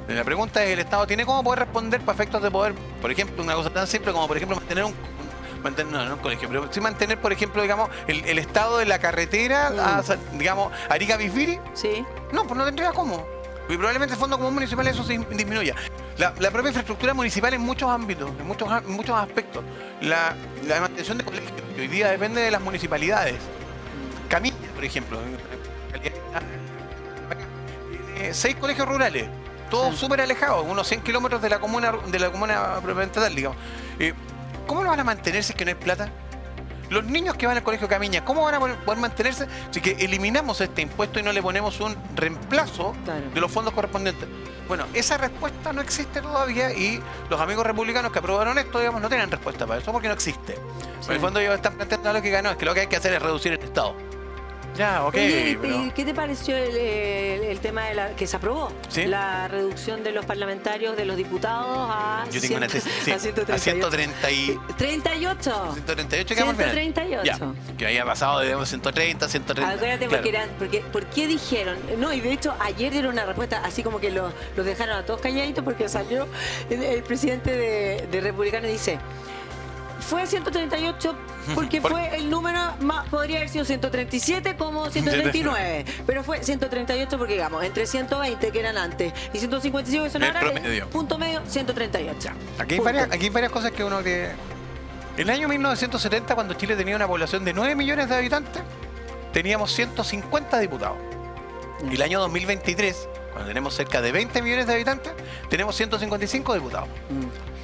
La pregunta es, ¿el Estado tiene cómo poder responder para efectos de poder, por ejemplo, una cosa tan simple como, por ejemplo, mantener un colegio, pero sí mantener, por ejemplo, digamos, el estado de la carretera, digamos, Arica-Vifiri?
Sí.
No, pues no tendría cómo. Y probablemente el Fondo Común Municipal eso se disminuya. La propia infraestructura municipal en muchos ámbitos, en muchos aspectos. La mantención de colegios, que hoy día depende de las municipalidades. Camilla, por ejemplo, tiene 6 colegios rurales, todos súper alejados, unos 100 kilómetros de la comuna propiamente tal, digamos. ¿Cómo lo van a mantener si es que no hay plata? Los niños que van al colegio Camiña, ¿cómo van a poder mantenerse si que eliminamos este impuesto y no le ponemos un reemplazo de los fondos correspondientes? Bueno, esa respuesta no existe todavía y los amigos republicanos que aprobaron esto, digamos, no tienen respuesta para eso porque no existe. En el fondo ellos están planteando lo que ganó, es que lo que hay que hacer es reducir el Estado. Ya, ok.
Oye,
pero...
¿qué te pareció el tema de que se aprobó?
¿Sí?
La reducción de los parlamentarios, de los diputados a,
Yo tengo una tesis, sí,
a 138.
a 138 quedamos al final.
138.
Ya, que había pasado de 130 a 130.
Acuérdate,
Claro.
¿por qué dijeron? No, y de hecho ayer dieron una respuesta, así como que los dejaron a todos calladitos porque salió el presidente de Republicano y dice... Fue 138 porque fue el número más, podría haber sido 137 como 139, pero fue 138 porque digamos, entre 120 que eran antes y 155 que son ahora, punto medio, 138.
Ya. Aquí hay varias cosas que uno que... En el año 1970, cuando Chile tenía una población de 9 millones de habitantes, teníamos 150 diputados. Y el año 2023, cuando tenemos cerca de 20 millones de habitantes, tenemos 155 diputados.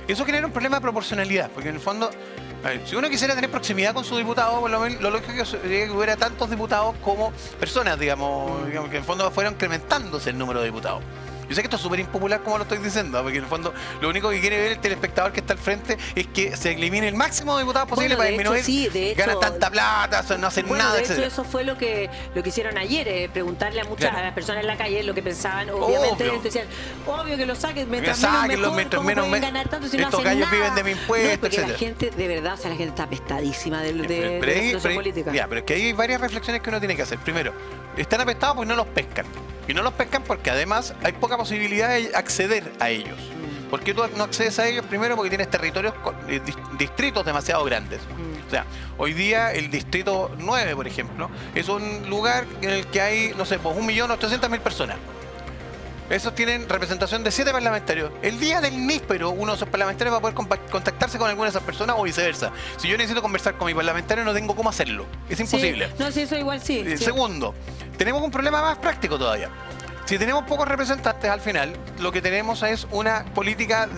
Eso genera un problema de proporcionalidad, porque en el fondo, a ver, si uno quisiera tener proximidad con su diputado, por lo menos lo lógico sería que hubiera tantos diputados como personas, digamos, que en el fondo fuera incrementándose el número de diputados. Yo sé que esto es súper impopular como lo estoy diciendo, porque en el fondo lo único que quiere ver el telespectador que está al frente es que se elimine el máximo de diputados posible para disminuir, ganan tanta plata, no hacen nada,
de hecho,
etc.
eso fue lo que hicieron ayer, preguntarle a las personas en la calle lo que pensaban. Obviamente ellos decían, obvio que lo saquen, mientras menos mejor, ganar tanto si no
estos
hacen
gallos
nada?
viven de mi impuesto,
porque
etc.
la gente, de verdad, o sea, la gente está apestadísima de la situación política.
Ya, pero es que hay varias reflexiones que uno tiene que hacer. Primero, están apestados porque no los pescan. Y no los pescan porque además hay poca posibilidad de acceder a ellos. ¿Por qué tú no accedes a ellos? Primero porque tienes territorios, distritos demasiado grandes. O sea, hoy día el distrito 9, por ejemplo, es un lugar en el que hay, no sé, pues 1.800.000 personas. Esos tienen representación de 7 parlamentarios. El día del níspero, uno de esos parlamentarios va a poder contactarse con alguna de esas personas o viceversa. Si yo necesito conversar con mi parlamentario, no tengo cómo hacerlo. Es imposible.
Sí. No, sí, eso igual sí.
Segundo, tenemos un problema más práctico todavía. Si tenemos pocos representantes al final, lo que tenemos es una política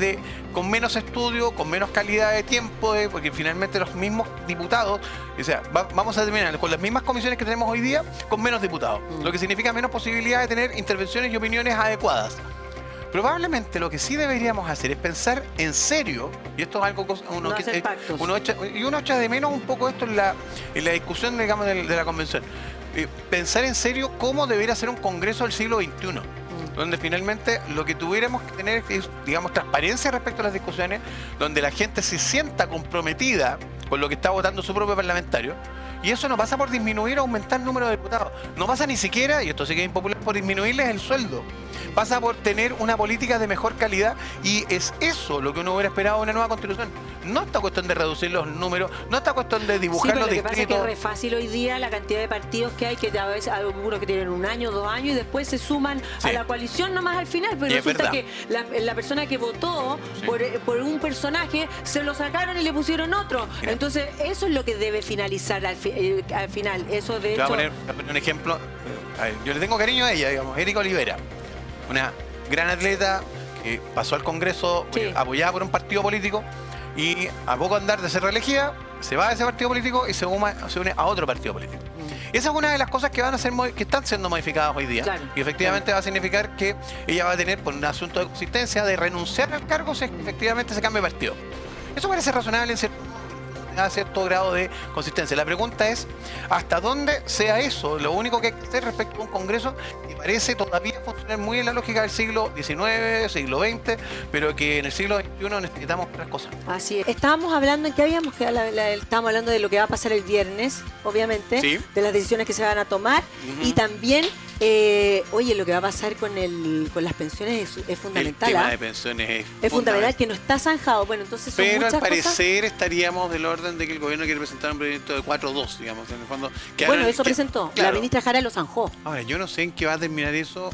con menos estudio, con menos calidad de tiempo, porque finalmente los mismos diputados, o sea, vamos a terminar con las mismas comisiones que tenemos hoy día, con menos diputados, lo que significa menos posibilidad de tener intervenciones y opiniones adecuadas. Probablemente lo que sí deberíamos hacer es pensar en serio, y esto es algo uno echa de menos un poco esto en la discusión, digamos, de la convención. Pensar en serio cómo debería ser un congreso del siglo XXI, donde finalmente lo que tuviéramos que tener es, digamos, transparencia respecto a las discusiones, donde la gente se sienta comprometida con lo que está votando su propio parlamentario, y eso no pasa por disminuir o aumentar el número de diputados, no pasa ni siquiera, y esto sí que es impopular, por disminuirles el sueldo, pasa por tener una política de mejor calidad, y es eso lo que uno hubiera esperado de una nueva constitución. No esta cuestión de reducir los números, no esta cuestión de dibujar los distritos.
Lo que pasa es que es re fácil hoy día la cantidad de partidos que hay, que a veces hay algunos que tienen 1 año, 2 años y después se suman a la coalición nomás al final, pero resulta que la persona que votó por un personaje se lo sacaron y le pusieron otro. Mira. Entonces eso es lo que debe finalizar al final. Eso de hecho...
Voy a poner un ejemplo. A ver, yo le tengo cariño a ella, digamos, Erika Olivera, una gran atleta que pasó al Congreso apoyada por un partido político y a poco andar de ser reelegida se va de ese partido político y se une a otro partido político. Esa es una de las cosas que están siendo modificadas hoy día. Claro, y efectivamente va a significar que ella va a tener, por un asunto de consistencia, de renunciar al cargo si efectivamente se cambia de partido. Eso parece razonable en cierto modo. da cierto grado de consistencia. La pregunta es, ¿hasta dónde sea eso? Lo único que hay que hacer respecto a un Congreso que parece todavía funcionar muy en la lógica del siglo XIX, siglo XX, pero que en el siglo XXI necesitamos otras cosas.
Así es. Estábamos hablando, ¿en qué habíamos quedado? Estábamos hablando de lo que va a pasar el viernes, obviamente,
Sí.
de las decisiones que se van a tomar y también, oye, lo que va a pasar con las pensiones es fundamental.
El tema
¿ah?
de pensiones
Es fundamental, que no está zanjado. Bueno, entonces son
pero
muchas
al
cosas.
parecer estaríamos del orden de que el gobierno quiere presentar un proyecto de 4.2, digamos, en el fondo.
Bueno, eso presentó.
Claro.
La ministra Jara lo zanjó.
Ahora, yo no sé en qué va a terminar eso.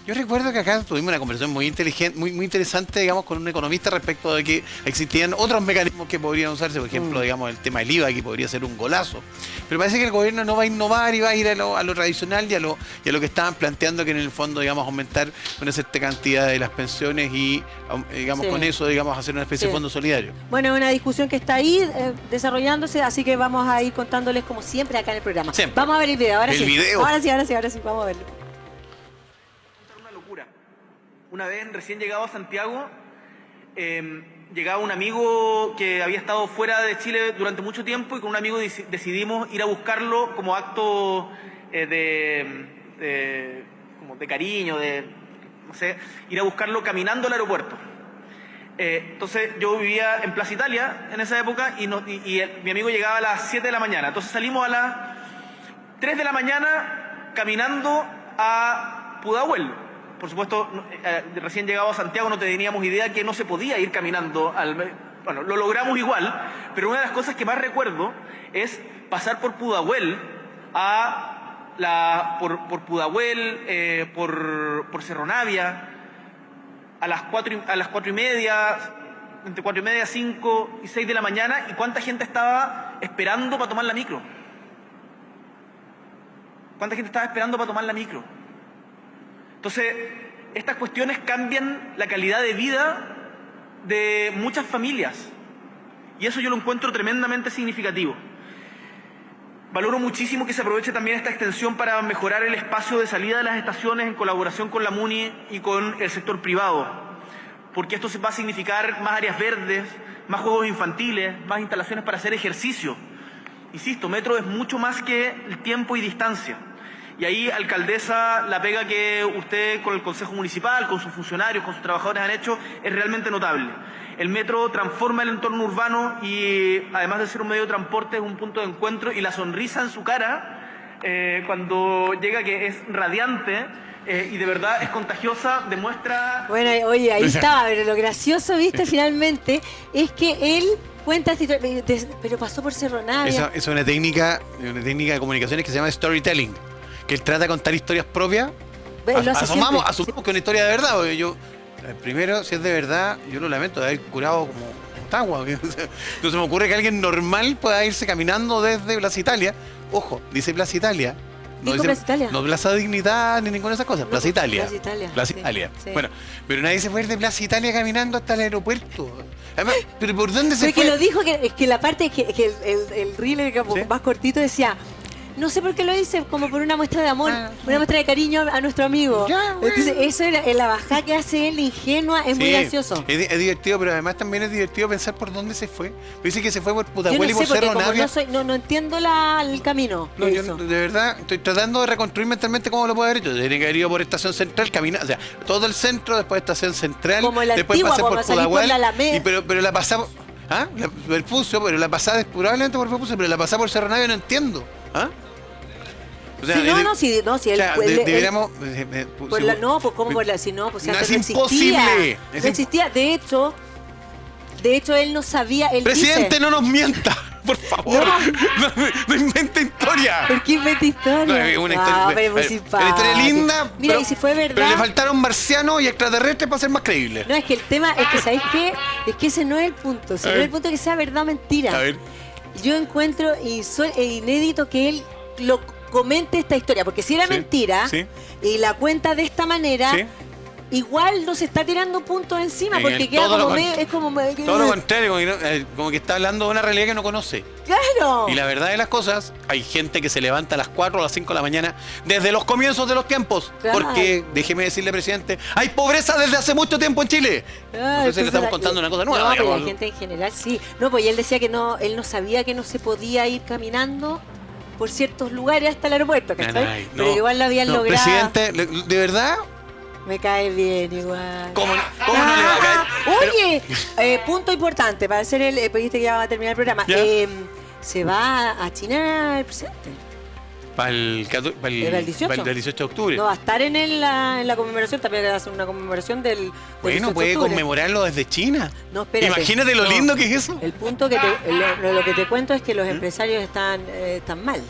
Yo recuerdo que acá tuvimos una conversación muy inteligente, muy interesante, digamos, con un economista respecto de que existían otros mecanismos que podrían usarse, por ejemplo, digamos, el tema del IVA, que podría ser un golazo. Pero parece que el gobierno no va a innovar y va a ir a lo tradicional y a lo que estaban planteando, que en el fondo, digamos, aumentar una cierta cantidad de las pensiones y, digamos,
Sí.
con eso, digamos, hacer una especie de
Sí.
fondo solidario.
Bueno, es una discusión que está ahí desarrollándose, así que vamos a ir contándoles como siempre acá en el programa.
Siempre.
Vamos a ver el video, ahora
El
sí.
video.
Ahora sí, vamos a verlo.
Una locura. Una vez recién llegado a Santiago, llegaba un amigo que había estado fuera de Chile durante mucho tiempo y con un amigo decidimos ir a buscarlo como acto como de cariño, no sé, ir a buscarlo caminando al aeropuerto. Entonces yo vivía en Plaza Italia en esa época y mi amigo llegaba a las 7 de la mañana. Entonces salimos a las 3 de la mañana caminando a Pudahuel. Por supuesto, recién llegado a Santiago no teníamos idea que no se podía ir caminando bueno, lo logramos igual, pero una de las cosas que más recuerdo es pasar por Pudahuel por Pudahuel, por Cerro Navia, a las 4:30, entre 4:30, 5 y 6 de la mañana, y cuánta gente estaba esperando para tomar la micro. ¿Cuánta gente estaba esperando para tomar la micro? Entonces, estas cuestiones cambian la calidad de vida de muchas familias. Y eso yo lo encuentro tremendamente significativo. Valoro muchísimo que se aproveche también esta extensión para mejorar el espacio de salida de las estaciones en colaboración con la MUNI y con el sector privado. Porque esto va a significar más áreas verdes, más juegos infantiles, más instalaciones para hacer ejercicio. Insisto, metro es mucho más que el tiempo y distancia. Y ahí, alcaldesa, la pega que usted con el Consejo Municipal, con sus funcionarios, con sus trabajadores han hecho es realmente notable. El metro transforma el entorno urbano y, además de ser un medio de transporte, es un punto de encuentro, y la sonrisa en su cara cuando llega, que es radiante y de verdad es contagiosa, demuestra...
Bueno, oye, ahí estaba, pero lo gracioso, viste, finalmente, es que él cuenta esta historia, pero pasó por Cerro Navia.
Esa es una técnica de comunicaciones que se llama storytelling, que él trata de contar historias propias.
Lo hace
Asumamos
siempre.
que es una historia de verdad, porque yo, primero, si es de verdad, yo lo lamento de haber curado como Tagua. No se me ocurre que alguien normal pueda irse caminando desde Plaza Italia. Ojo, dice Plaza Italia. No
Dijo Plaza Italia.
No Plaza Dignidad ni ninguna de esas cosas.
No,
Plaza Italia.
Plaza Italia,
Plaza
sí,
Italia.
sí.
Bueno, pero nadie se fue a ir de Plaza Italia caminando hasta el aeropuerto. Además, ¿pero por dónde se
Pero
fue?
que lo dijo, que la parte que el reel era como
¿Sí?
más cortito decía, no sé por qué lo hice, como por una muestra de amor, una muestra de cariño a nuestro amigo.
Ya, bueno.
Entonces, eso era en la bajada que hace él, ingenua, es muy
Sí,
gracioso.
Es divertido, pero además también es divertido pensar por dónde se fue. Dice que se fue por
Yo no
Pudahuel y por
sé, porque
Cerro
como
Navia.
no entiendo el camino
No,
que
yo
hizo.
de verdad estoy tratando de reconstruir mentalmente cómo lo puede haber hecho. Tiene que haber ido por Estación Central, caminar, o sea, todo el centro, después Estación Central,
Como la
después
antigua,
pasé por
como salir por
Pudahuel,
la Alameda.
pero la pasamos, Vespucio, pero la pasada es probablemente por Vespucio, pero la pasada por Cerro Navia no entiendo. ¿Ah? O sea,
Sí, si él...
deberíamos...
Por la, no, pues cómo por la... Si no, pues si
No,
antes
es
no existía.
imposible.
No existía. De hecho, él no sabía... Él
Presidente,
dice,
no nos mienta, por favor. No invente historia.
¿por qué inventa historia?
No, es una historia,
pero es muy
una
simpático.
historia linda.
Mira,
pero,
y si fue verdad...
Pero le faltaron marcianos y extraterrestres para ser más creíble.
No, es que el tema es que, ¿sabéis qué? Es que ese no es el punto. Si no es el punto de que sea verdad o mentira.
A ver.
Yo encuentro inédito que él lo comente esta historia, porque si era
Sí,
mentira
sí.
y la cuenta de esta manera,
Sí.
igual nos está tirando puntos encima,
En
porque
el
queda
todo
como
lo
medio, es como
Todo lo contrario, como que está hablando de una realidad que no conoce.
claro.
Y la verdad de las cosas, hay gente que se levanta a las 4 o las 5 de la mañana desde los comienzos de los tiempos.
Claro.
Porque, déjeme decirle, presidente, hay pobreza desde hace mucho tiempo en Chile.
Ah,
No sé si le
entonces
estamos contando una cosa nueva.
No, pero
digamos.
la gente en general sí. No, pues y él decía que no, él no sabía que no se podía ir caminando por ciertos lugares hasta el aeropuerto, ¿cachai?
Ay,
Pero igual lo habían
no,
logrado.
Presidente, ¿de verdad?
Me cae bien igual.
¿Cómo no le va a caer? Pero-
Oye, punto importante para hacer el. Dijiste que ya va a terminar el programa.
¿Ya?
Se va a China el presidente.
Para el
18.
del 18 de octubre.
No va a estar en la conmemoración, también va a hacer una conmemoración del.
Bueno,
18 de
puede
octubre.
conmemorarlo desde China.
No, espérate.
Imagínate lo
No.
lindo que es eso.
El punto lo que te cuento es que los empresarios están mal.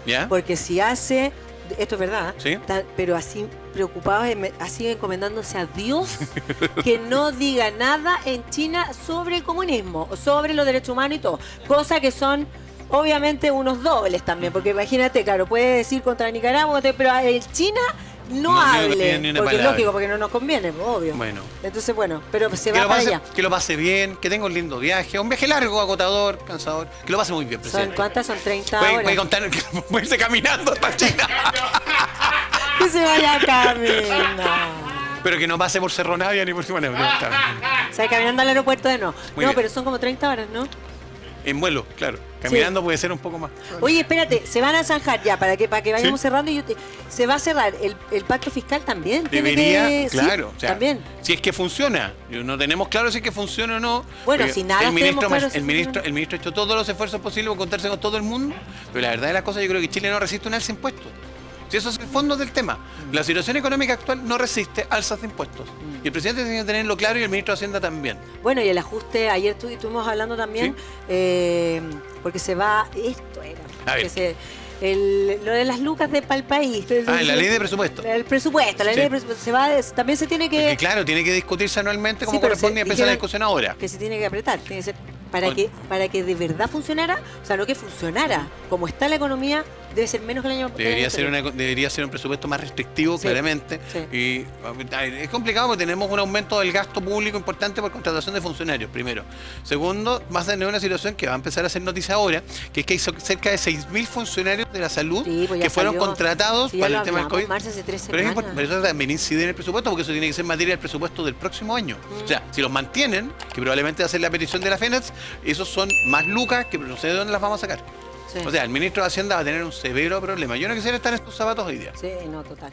¿Ya?
Porque si hace, esto es verdad,
Sí.
pero así preocupados, así encomendándose a Dios que no diga nada en China sobre el comunismo, sobre los derechos humanos y todo. Cosa que son obviamente unos dobles también, porque imagínate, claro, puede decir contra Nicaragua, pero en China no
No
hable,
ni una
porque es
palabra.
lógico, porque no nos conviene, obvio.
Bueno.
Entonces, bueno, pero se
Que
va
lo,
para
pase,
allá.
que lo pase bien, que tenga un lindo viaje, un viaje largo, agotador, cansador, que lo pase muy bien,
¿Son
presidente.
cuántas? Son 30
Puede,
horas.
puede contar, puede irse caminando hasta China,
Que se vaya a caminar.
pero que no pase por Cerro Navia ni por bueno, está bien.
O sea, caminando al aeropuerto de no.
Muy
No,
bien.
pero son como 30 horas, ¿no?
En vuelo, claro. Caminando puede ser un poco más.
Oye, espérate, se van a zanjar ya, para que vayamos
Sí.
cerrando. Se va a cerrar el pacto fiscal también. Tiene
Debería,
que- sí,
claro. O sea,
también.
si es que funciona. No tenemos claro si es que funciona o no.
Bueno,
porque
si nada
el ministro,
tenemos claro si
el, ministro,
funciona.
el ministro ha hecho todos los esfuerzos posibles por contarse con todo el mundo, pero la verdad de las cosas yo creo que Chile no resiste un alza de impuestos. Si eso es el fondo del tema. La situación económica actual no resiste alzas de impuestos. Y el presidente tiene que tenerlo claro y el ministro de Hacienda también.
Bueno, y el ajuste, ayer estuvimos hablando también, porque se va, esto era,
A ver.
que lo de las lucas de pal país.
En la ley de presupuesto.
El presupuesto, la
Sí.
ley de presupuesto, también se tiene que...
Porque claro, tiene que discutirse anualmente como
Sí, pero
corresponde y empieza la discusión ahora.
Que se tiene que apretar, tiene que ser para
Bueno.
para que de verdad funcionara, o sea, no que funcionara, como está la economía, debe ser menos que el año
Debería
anterior.
debería ser un presupuesto más restrictivo,
Sí,
claramente.
sí.
Y a ver, es complicado porque tenemos un aumento del gasto público importante por contratación de funcionarios, primero. Segundo, más a tener una situación que va a empezar a ser noticia ahora, que es que hay cerca de 6.000 funcionarios de la salud
Sí, pues ya
que fueron
salió.
contratados
Sí, ya
para
lo
el tema del
hablamos,
COVID.
Marce, hace 3
Pero,
semanas.
pero eso también incide en el presupuesto, porque eso tiene que ser materia del presupuesto del próximo año. O sea, si los mantienen, que probablemente va a ser la petición de la FENATS, esos son más lucas que no sé de dónde las vamos a sacar.
Sí.
O sea, el ministro de Hacienda va a tener un severo problema. Yo no quisiera estar en estos zapatos hoy día.
Sí, no, total.